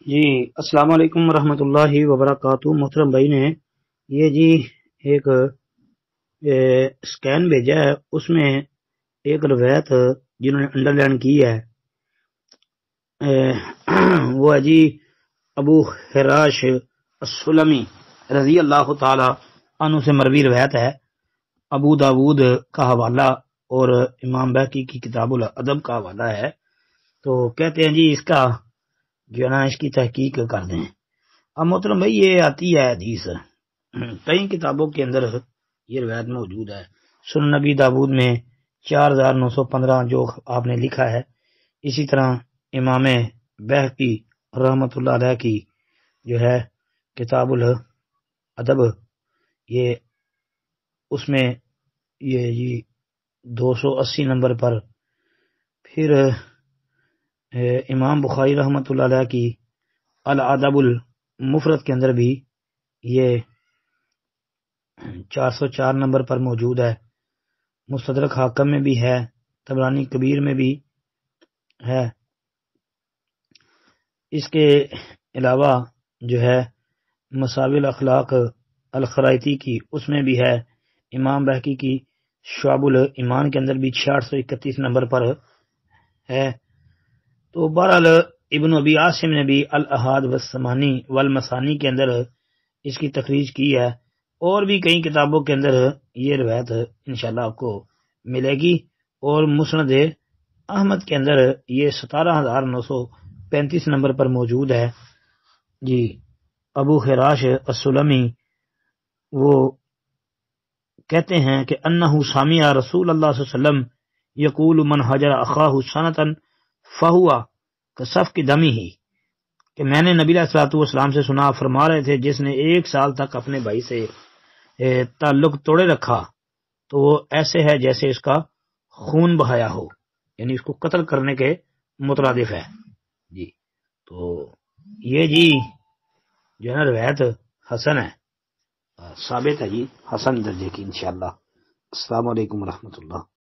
جی السلام علیکم ورحمۃ اللہ وبرکاتہ۔ محترم بھائی نے یہ جی ایک سکین بھیجا ہے، اس میں ایک روایت جنہوں نے انڈر لائن کی ہے وہ ہے جی ابو حراش السلمی رضی اللہ تعالی عنہ سے مروی روایت ہے، ابو داود کا حوالہ اور امام بہقی کی کتاب الادب کا حوالہ ہے۔ تو کہتے ہیں جی اس کا جو ہے نا اس کی تحقیق کر دیں۔ اب محترم بھائی یہ آتی ہے حدیث کئی کتابوں کے اندر یہ روایت موجود ہے، سنن نبی داود میں 4915 جو آپ نے لکھا ہے، اسی طرح امام بہقی رحمۃ اللہ علیہ کی جو ہے کتاب الادب، یہ اس میں یہ جی 280 نمبر پر، پھر امام بخاری رحمۃ اللہ علیہ کی الادب المفرد کے اندر بھی یہ 404 نمبر پر موجود ہے، مستدرک حاکم میں بھی ہے، طبرانی کبیر میں بھی ہے۔ اس کے علاوہ جو ہے مساوی الاخلاق الخرائطی کی اس میں بھی ہے، امام بہقی کی شعب الایمان کے اندر بھی 631 نمبر پر ہے۔ تو بہرحال ابن ابی عاصم نے بھی الاحاد والثمانی والمثانی کے اندر اس کی تخریج کی ہے، اور بھی کئی کتابوں کے اندر یہ روایت انشاءاللہ آپ کو ملے گی، اور مسند احمد کے اندر یہ 17935 نمبر پر موجود ہے۔ جی ابو حراش السلمی وہ کہتے ہیں کہ انہ سامع رسول اللہ صلی اللہ علیہ وسلم یقول من حجر اخاہ سنتا فہوا کسفک دمہ، کہ میں نے نبی علیہ الصلوۃ والسلام سے سنا، فرما رہے تھے جس نے 1 سال تک اپنے بھائی سے تعلق توڑے رکھا تو وہ ایسے ہے جیسے اس کا خون بہایا ہو، یعنی اس کو قتل کرنے کے مترادف ہے۔ جی تو یہ جی جو ہے نا روایت حسن ہے، ثابت ہے جی حسن درجے کی انشاءاللہ۔ السلام علیکم ورحمۃ اللہ۔